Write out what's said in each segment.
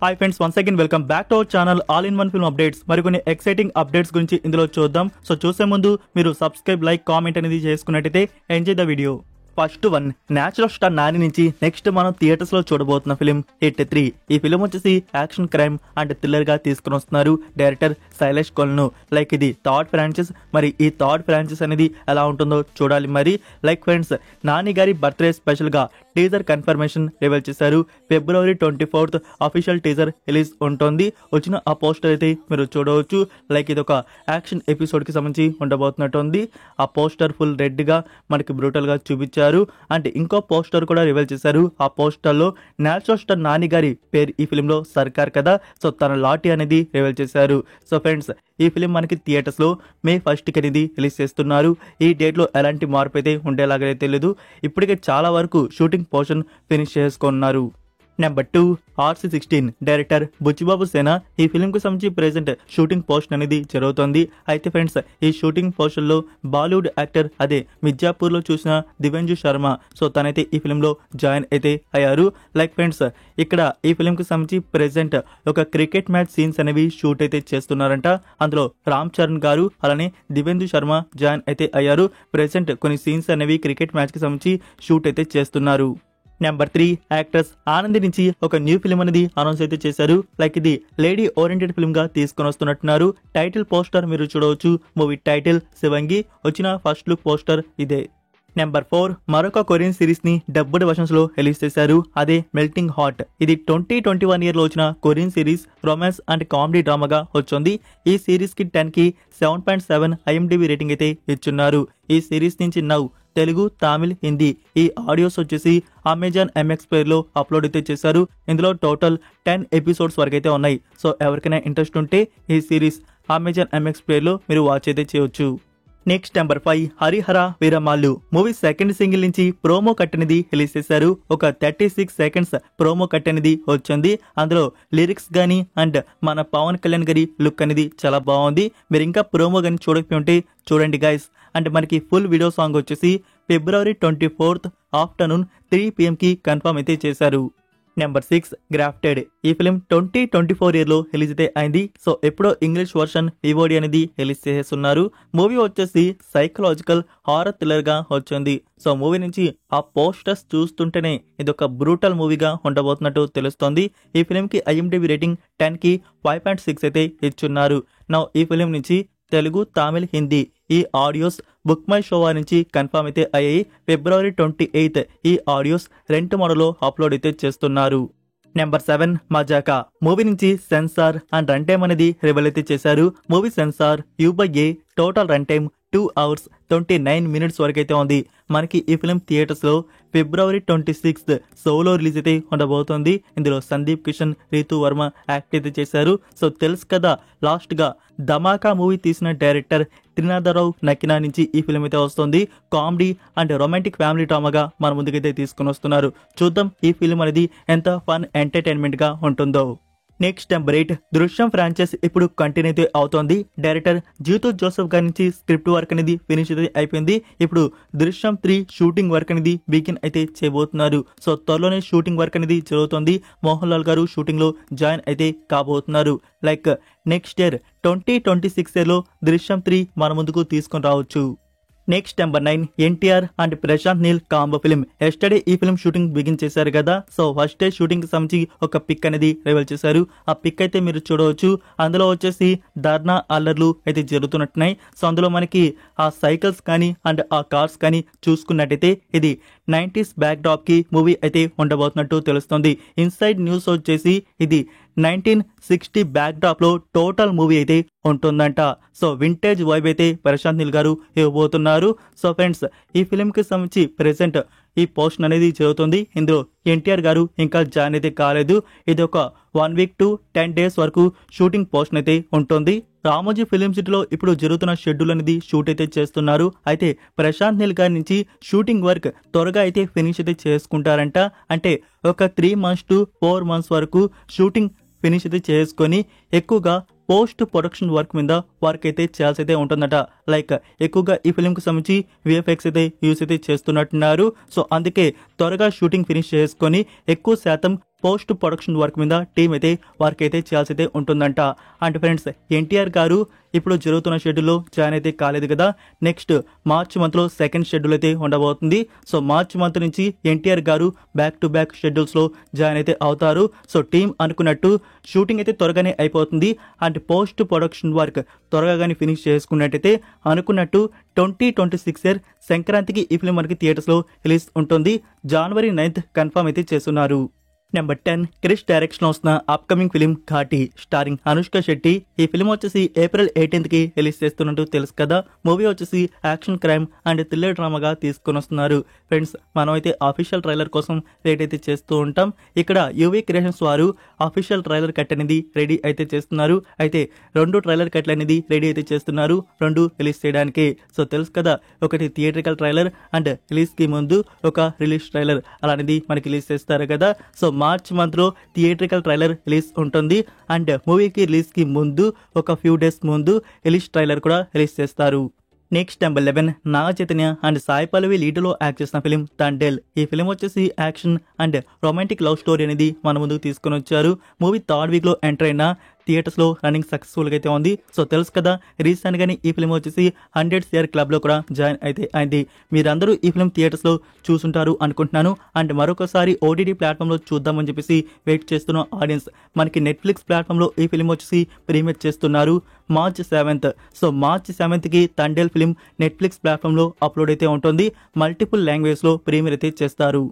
Hi friends, once again welcome back to our channel all in one film updates. మరికొన్ని exciting updates గురించి ఇందులో చూద్దాం. So చూసే ముందు మీరు సబ్స్క్రైబ్, లైక్, కామెంట్ అనేది చేసుకున్నట్టయితే enjoy the video. First one, natural star Nani నుంచి నెక్స్ట్ మనం థియేటర్స్ లో చూడబోతున్న ఫిలిం హిట్ 3. ఈ ఫిలిం వచ్చేసి యాక్షన్, క్రైమ్ అండ్ థ్రిల్లర్ గా తీసుకుని వస్తున్నారు డైరెక్టర్ శైలేష్ కొలను. లైక్ ఇది థర్డ్ ఫ్రాంచైజ్. మరి ఈ థర్డ్ ఫ్రాంచైజ్ అనేది ఎలా ఉంటుందో చూడాలి. మరి లైక్ ఫ్రెండ్స్, నాని గారి బర్త్డే స్పెషల్ గా టీజర్ కన్ఫర్మేషన్ రివీల్ చేశారు. February 24th official teaser release ఉంటుంది. వచ్చిన ఆ పోస్టర్ అయితే మీరు చూడవచ్చు. లైక్ ఇది ఒక యాక్షన్ ఎపిసోడ్ కి సంబంధించి ఉండబోతున్నట్టు ఉంది. ఆ పోస్టర్ ఫుల్ రెడ్ గా మనకి బ్రూటల్ గా చూపించారు. అంటే ఇంకో పోస్టర్ కూడా రివీల్ చేశారు. ఆ పోస్టర్ లో నేచురల్ స్టార్ నాని గారి పేరు ఈ ఫిలిం లో సర్కార్ కదా, సో తన లాటి అనేది రివీల్ చేశారు. సో ఫ్రెండ్స్, ఈ ఫిలిం మనకి థియేటర్స్ లో May 1st అనేది రిలీజ్ చేస్తున్నారు. ఈ డేట్ లో ఎలాంటి మార్పు అయితే ఉండేలాగా తెలియదు. ఇప్పటికే చాలా వరకు షూటింగ్ పోర్షన్ ఫినిష్ చేసుకున్నారు. నెంబర్ 2, RC16 డైరెక్టర్ బుచ్చిబాబు సేన. ఈ ఫిలిం కు సంబంధించి ప్రెసెంట్ షూటింగ్ పోర్షన్ అనేది జరుగుతోంది. అయితే ఫ్రెండ్స్, ఈ షూటింగ్ పోర్షన్ లో బాలీవుడ్ యాక్టర్ అదే మిర్జాపూర్ లో చూసిన దివ్యంజు శర్మ, సో తనైతే ఈ ఫిలిం లో జాయిన్ అయితే అయ్యారు. లైక్ ఫ్రెండ్స్, ఇక్కడ ఈ ఫిలిం కు సంబంధించి ప్రెసెంట్ ఒక క్రికెట్ మ్యాచ్ సీన్స్ అనేవి షూట్ అయితే చేస్తున్నారంట. అందులో రామ్ చరణ్ గారు అలానే దివ్యంజు శర్మ జాయిన్ అయితే అయ్యారు. ప్రెసెంట్ కొన్ని సీన్స్ అనేవి క్రికెట్ మ్యాచ్ కి సంబంధించి షూట్ అయితే చేస్తున్నారు. నెంబర్ 3, యాక్ట్రెస్ ఆనంది నుంచి ఒక న్యూ ఫిలిం అనేది అనౌన్స్ అయితే చేశారు. లైక్ ఇది లేడీ ఓరియంటెడ్ ఫిల్మ్ గా తీసుకొని వస్తున్నట్టున్నారు. టైటిల్ పోస్టర్ మీరు చూడవచ్చు. Movie title Shivangi. వచ్చిన ఫస్ట్ లుక్ పోస్టర్ ఇదే. నెంబర్ 4, మరొక కొరియన్ సిరీస్ ని డబ్బుడ్ వర్షన్స్ లో రిలీజ్ చేశారు. అదే మెల్టింగ్ హార్ట్. ఇది 2021 ఇయర్ లో వచ్చిన Korean series romance and comedy డ్రామాగా వచ్చింది. ఈ సిరీస్ కి 10 కి 7.7 IMDb రేటింగ్ అయితే ఇచ్చున్నారు. ఈ సిరీస్ నుంచి నౌ తెలుగు, తమిళ్, హిందీ ఈ ఆడియోస్ వచ్చేసి అమెజాన్ MX ప్లేయర్ లో అప్లోడ్ అయితే చేశారు. ఇందులో టోటల్ 10 ఎపిసోడ్స్ వరకు అయితే ఉన్నాయి. సో ఎవరికైనా ఇంట్రెస్ట్ ఉంటే ఈ సిరీస్ అమెజాన్ MX ప్లేయర్ లో మీరు వాచ్ అయితే చేయొచ్చు. Next number 5, Harihara Veeramallu movie second single నుంచి ప్రోమో కట్ అనేది రిలీజ్ చేశారు. ఒక 36 seconds ప్రోమో కట్ అనేది వచ్చింది. అందులో లిరిక్స్ గానీ అండ్ మన పవన్ కళ్యాణ్ గారి లుక్ అనేది చాలా బాగుంది. మీరు ఇంకా ప్రోమో గానీ చూడకపోయి ఉంటే చూడండి గైస్. అంటే మనకి ఫుల్ వీడియో సాంగ్ వచ్చేసి February 24th ఆఫ్టర్నూన్ 3 PM కి కన్ఫర్మ్ అయితే చేశారు. Number 6, grafted. ఈ ఫిలిం 2024 ఇయర్ లో రిలీజ్ అయితే అయింది. సో ఎప్పుడో ఇంగ్లీష్ వర్షన్ VOD అనేది రిలీజ్ చేసేస్తున్నారు. మూవీ వచ్చేసి సైకలాజికల్ హారర్ థ్రిల్లర్ గా వచ్చింది. సో మూవీ నుంచి ఆ పోస్టర్స్ చూస్తుంటేనే ఇది ఒక బ్రూటల్ మూవీగా ఉండబోతున్నట్టు తెలుస్తోంది. ఈ ఫిలిం కి IMDb రేటింగ్ 10 కి 5.6 అయితే ఇచ్చున్నారు. నౌ ఈ ఫిలిం నుంచి తెలుగు, తమిళ్, హిందీ ఈ ఆడియోస్ బుక్ మై షో నుంచి కన్ఫర్మ్ అయితే అయ్యాయి. February 28th ఈ ఆడియోస్ రెంట్ మోడల్లో అప్లోడ్ అయితే చేస్తున్నారు. నెంబర్ 7, మజాకా మూవీ నుంచి సెన్సార్ అండ్ రన్ టైమ్ అనేది రివీల్ అయితే చేశారు. Movie censor U/A total run time 2 hours 29 minutes వరకు అయితే ఉంది. మనకి ఈ ఫిలిం థియేటర్స్ లో February 26th సోలో రిలీజ్ అయితే ఉండబోతోంది. ఇందులో సందీప్ కిషన్, రీతు వర్మ యాక్ట్ అయితే చేశారు. సో తెలుసు కదా, లాస్ట్ గా ధమాకా మూవీ తీసిన డైరెక్టర్ త్రినాథరావు నకినా నుంచి ఈ ఫిలిం అయితే వస్తుంది. కామెడీ అండ్ రొమాంటిక్ ఫ్యామిలీ డ్రామాగా మన ముందుకైతే తీసుకుని వస్తున్నారు. చూద్దాం ఈ ఫిలిం అనేది ఎంత ఫన్ ఎంటర్టైన్మెంట్ గా ఉంటుందో. నెక్స్ట్ నెంబర్ 8, దృశ్యం ఫ్రాంచైజ్ ఇప్పుడు కంటిన్యూ అయితే అవుతోంది. డైరెక్టర్ జీతూ జోసెఫ్ గారి నుంచి స్క్రిప్ట్ వర్క్ అనేది ఫినిష్ అయితే అయిపోయింది. ఇప్పుడు దృశ్యం 3 షూటింగ్ వర్క్ అనేది బిగిన్ అయితే చేయబోతున్నారు. సో త్వరలోనే షూటింగ్ వర్క్ అనేది జరుగుతోంది. మోహన్ లాల్ గారు షూటింగ్ లో జాయిన్ అయితే కాబోతున్నారు. లైక్ నెక్స్ట్ ఇయర్ 2026 ఇయర్ లో దృశ్యం 3 మన ముందుకు తీసుకొని రావచ్చు. Next number 9, NTR and Prashanth Neel combo film. Yesterday ఈ ఫిలిం షూటింగ్ బిగిన్ చేశారు కదా. సో ఫస్ట్ డే షూటింగ్ కి సంబంధించి ఒక పిక్ అనేది రివీల్ చేశారు. ఆ పిక్ అయితే మీరు చూడవచ్చు. అందులో వచ్చేసి ధర్నా అల్లర్లు అయితే జరుగుతున్నట్టున్నాయి. సో అందులో మనకి ఆ సైకిల్స్ కానీ అండ్ ఆ కార్స్ కానీ చూసుకున్నట్టయితే ఇది 90s బ్యాక్ డ్రాప్ కి మూవీ అయితే ఉండబోతున్నట్టు తెలుస్తుంది. ఇన్సైడ్ న్యూస్ వచ్చేసి ఇది 1960 బ్యాక్ డ్రాప్ లో టోటల్ మూవీ అయితే ఉంటుందంట. సో వింటేజ్ వైబ్ అయితే ప్రశాంత్ నీల్ గారు ఇవ్వబోతున్నారు. సో ఫ్రెండ్స్, ఈ ఫిలిం కి సంబంధించి ప్రెసెంట్ ఈ పోస్ట్ అనేది జరుగుతుంది. ఇందులో NTR గారు ఇంకా జాయిన్ అయితే కాలేదు. ఇది ఒక 1 week to 10 days వరకు షూటింగ్ పోస్ట్ అయితే ఉంటుంది. రామోజీ ఫిలిం సిటీలో ఇప్పుడు జరుగుతున్న షెడ్యూల్ అనేది షూట్ అయితే చేస్తున్నారు. అయితే ప్రశాంత్ నీల్ గారి నుంచి షూటింగ్ వర్క్ త్వరగా అయితే ఫినిష్ అయితే చేసుకుంటారంట. అంటే ఒక 3 months to 4 months వరకు షూటింగ్ ఫినిష్ అయితే చేసుకొని ఎక్కువగా పోస్ట్ ప్రొడక్షన్ వర్క్ మీద వర్క్ అయితే చేయాల్సి అయితే ఉంటుందట. లైక్ ఎక్కువగా ఈ ఫిలిం కు సంబంధించి VFX అయితే యూస్ అయితే చేస్తున్నట్టున్నారు. సో అందుకే త్వరగా షూటింగ్ ఫినిష్ చేసుకొని ఎక్కువ శాతం పోస్ట్ ప్రొడక్షన్ వర్క్ మీద టీం అయితే వర్క్ అయితే చేయాల్సి అయితే ఉంటుందంట. అండ్ ఫ్రెండ్స్, ఎన్టీఆర్ గారు ఇప్పుడు జరుగుతున్న షెడ్యూల్లో జాయిన్ అయితే కాలేదు కదా. నెక్స్ట్ మార్చ్ మంత్లో సెకండ్ షెడ్యూల్ అయితే ఉండబోతుంది. సో మార్చ్ మంత్ నుంచి ఎన్టీఆర్ గారు బ్యాక్ టు బ్యాక్ షెడ్యూల్స్లో జాయిన్ అయితే అవుతారు. సో టీం అనుకున్నట్టు షూటింగ్ అయితే త్వరగానే అయిపోతుంది. అండ్ పోస్ట్ ప్రొడక్షన్ వర్క్ త్వరగా ఫినిష్ చేసుకున్నట్టయితే అనుకున్నట్టు 2026 సంక్రాంతికి ఈ ఫిల్మ్ మనకి థియేటర్స్లో రిలీజ్ ఉంటుంది. January 9th కన్ఫర్మ్ అయితే చేస్తున్నారు. నెంబర్ 10, క్రిష్ డైరెక్షన్ వస్తున్న upcoming film Ghaati starring Anushka Shetty. ఈ ఫిలిం వచ్చేసి April 18th రిలీజ్ చేస్తున్నట్టు తెలుసు కదా. మూవీ వచ్చేసి యాక్షన్ క్రైమ్ అండ్ థ్రిల్లర్ డ్రామాగా తీసుకొని వస్తున్నారు. ఫ్రెండ్స్, మనం అయితే అఫీషియల్ ట్రైలర్ కోసం వెయిట్ అయితే చేస్తూ ఉంటాం. ఇక్కడ యూవీ క్రియేషన్స్ వారు అఫీషియల్ ట్రైలర్ కట్ అనేది రెడీ అయితే చేస్తున్నారు. అయితే 2 ట్రైలర్ కట్లు అనేది రెడీ అయితే చేస్తున్నారు, 2 రిలీజ్ చేయడానికి. సో తెలుసు కదా, ఒకటి థియేట్రికల్ ట్రైలర్ అండ్ రిలీజ్ కి ముందు ఒక రిలీజ్ ట్రైలర్ అలాంటిది మనకి రిలీజ్ చేస్తారు కదా. సో మార్చ్ మంత్లో థియేట్రికల్ ట్రైలర్ రిలీజ్ ఉంటుంది. అండ్ మూవీకి రిలీజ్కి ముందు ఒక ఫ్యూ డేస్ ముందు రిలీజ్ ట్రైలర్ కూడా రిలీజ్ చేస్తారు. Next number 11, Naga Chaitanya and Sai Pallavi లీడ్లో యాక్ట్ చేసిన ఫిలిం తండేల్. ఈ ఫిలిం వచ్చేసి action and romantic love story అనేది మన ముందుకు తీసుకొని వచ్చారు. మూవీ 3rd వీక్లో ఎంటర్ అయిన థియేటర్స్లో రన్నింగ్ సక్సెస్ఫుల్గా అయితే ఉంది. సో తెలుసు కదా, రీసెంట్గానే ఈ ఫిలిం వచ్చేసి 100 CR క్లబ్లో కూడా జాయిన్ అయితే అయింది. మీరందరూ ఈ ఫిలిం థియేటర్స్లో చూసుంటారు అనుకుంటున్నాను. అండ్ మరొకసారి OTT ప్లాట్ఫామ్లో చూద్దామని చెప్పేసి వెయిట్ చేస్తున్న ఆడియన్స్, మనకి నెట్ఫ్లిక్స్ ప్లాట్ఫామ్లో ఈ ఫిలిం వచ్చేసి ప్రీమియర్ చేస్తున్నారు March 7th. So March 7th Thandel film Netflix ప్లాట్ఫామ్లో అప్లోడ్ అయితే ఉంటుంది. మల్టిపుల్ లాంగ్వేజ్లో ప్రీమియర్ అయితే చేస్తారు.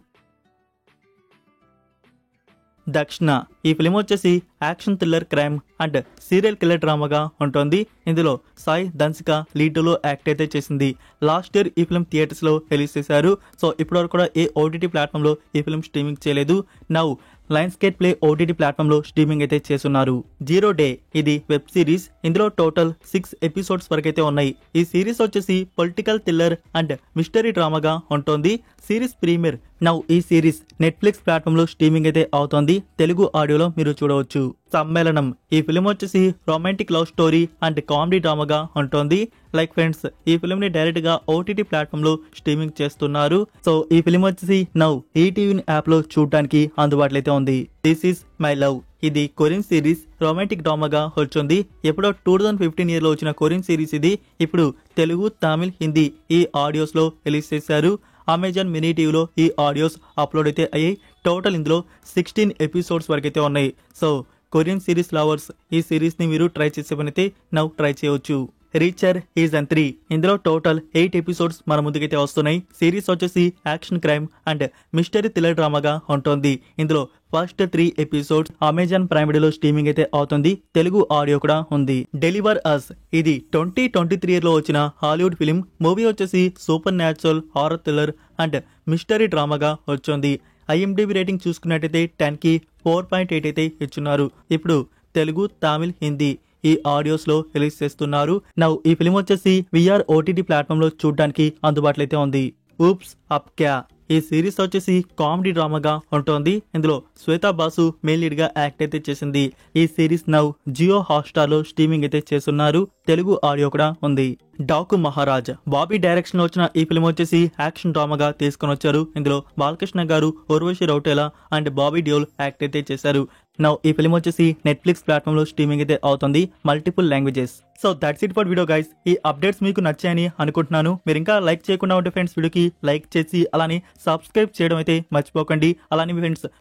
దక్షిణ. ఈ ఫిలిం వచ్చేసి action thriller crime and serial killer డ్రామాగా ఉంటుంది. ఇందులో సాయి ధన్సిక లీడ్లో యాక్ట్ అయితే చేసింది. లాస్ట్ ఇయర్ ఈ ఫిలిం థియేటర్స్లో రిలీజ్ చేశారు. సో ఇప్పటివరకు కూడా ఏ OTT ప్లాట్ఫామ్లో ఈ ఫిలిం స్ట్రీమింగ్ చేయలేదు. Now Lionsgate play OTT ప్లాట్ఫామ్లో స్ట్రీమింగ్ అయితే చేస్తున్నారు. 0 Day ఇది వెబ్ సిరీస్. ఇందులో టోటల్ 6 ఎపిసోడ్స్ వరకు అయితే ఉన్నాయి. ఈ సిరీస్ వచ్చేసి పొలిటికల్ థ్రిల్లర్ అండ్ మిస్టరీ డ్రామాగా ఉంటుంది. సిరీస్ ప్రీమియర్ నౌ ఈ సిరీస్ నెట్ఫ్లిక్స్ ప్లాట్ఫామ్లో స్ట్రీమింగ్ అయితే అవుతోంది. తెలుగు ఆడియోలో మీరు చూడవచ్చు. సమ్మేళనం. ఈ ఫిలిం వచ్చేసి romantic love story and comedy డ్రామాగా ఉంటుంది. లైక్ ఫ్రెండ్స్, ఈ ఫిలిం ని డైరెక్ట్ గా OTT ప్లాట్ఫామ్ లో స్ట్రీమింగ్ చేస్తున్నారు. సో ఈ ఫిలిం వచ్చేసి నౌ ఈటీవీ యాప్ లో చూడడానికి అందుబాటులో అయితే ఉంది. This is my love. ఇది కొరియన్ సిరీస్ రొమాంటిక్ డ్రామాగా వచ్చింది. ఎప్పుడో 2015 ఇయర్లో వచ్చిన కొరియన్ సిరీస్ ఇది. ఇప్పుడు తెలుగు, తమిళ్, హిందీ ఈ ఆడియోస్ లో రిలీజ్ చేశారు. అమెజాన్ మినీ టీవీలో ఈ ఆడియోస్ అప్లోడ్ అయితే అయ్యాయి. టోటల్ ఇందులో 16 ఎపిసోడ్స్ వరకు అయితే ఉన్నాయి. సో కొరియన్ సిరీస్ లవర్స్ ఈ సిరీస్ ని మీరు ట్రై చేసే పనైతే నౌ ట్రై చేయవచ్చు. Reacher season 3. ఇందులో టోటల్ 8 ఎపిసోడ్స్ మన ముందుకైతే వస్తున్నాయి. సిరీస్ వచ్చేసి action crime and mystery thriller డ్రామాగా ఉంటుంది. ఇందులో ఫస్ట్ 3 ఎపిసోడ్స్ అమెజాన్ ప్రైమ్ వీడియోలో స్ట్రీమింగ్ అయితే అవుతుంది. తెలుగు ఆడియో కూడా ఉంది. Deliver us. ఇది 2023 ఇయర్లో వచ్చిన హాలీవుడ్ ఫిలిం. మూవీ వచ్చేసి supernatural horror thriller and mystery డ్రామాగా వచ్చింది. IMDb రేటింగ్ చూసుకున్నట్టయితే 10కి 4.8 అయితే ఇచ్చున్నారు. ఇప్పుడు తెలుగు, తమిళ్, హిందీ ఈ ఆడియోస్ లో రిలీజ్ చేస్తున్నారు. నౌ ఈ ఫిలిం వచ్చేసి VR OTT ప్లాట్ఫామ్ లో చూడడానికి అందుబాటులో అయితే ఉంది. ఊప్స్ అప్ క్యా. ఈ సిరీస్ వచ్చేసి కామెడీ డ్రామాగా ఉంటుంది. ఇందులో శ్వేతా బాసు మెయిన్ లీడ్ గా యాక్ట్ అయితే చేసింది. ఈ సిరీస్ నౌ జియో హాట్స్టార్ లో స్ట్రీమింగ్ అయితే చేస్తున్నారు. తెలుగు ఆడియో కూడా ఉంది. డాకు మహారాజ్. బాబీ డైరెక్షన్ లో వచ్చిన ఈ ఫిలిం వచ్చేసి యాక్షన్ డ్రామాగా తీసుకొని వచ్చారు. ఇందులో బాలకృష్ణ గారు, ఉర్వశి రౌటేలా అండ్ బాబీ డియోల్ యాక్ట్ అయితే చేశారు. నౌ ఈ ఫిలిం వచ్చేసి నెట్ఫ్లిక్స్ ప్లాట్ఫామ్ లో స్ట్రీమింగ్ అయితే అవుతుంది. Multiple languages. So that's it for video guys. ఈ అప్డేట్స్ మీకు నచ్చాయని అనుకుంటున్నాను. మీరు ఇంకా లైక్ చేయకుండా ఉంటే ఫ్రెండ్స్ వీడియోకి లైక్ చేసి అలానే సబ్స్క్రైబ్ చేయడం అయితే మర్చిపోకండి. అలానే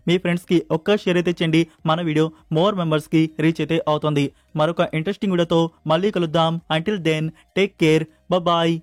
మీ ఫ్రెండ్స్ కి ఒక్క షేర్ అయితే చేయండి. మన వీడియో మోర్ మెంబర్స్ కి రీచ్ అయితే అవుతుంది. మరొక ఇంట్రెస్టింగ్ వీడియోతో మళ్ళీ కలుద్దాం. Until then take care. Bye.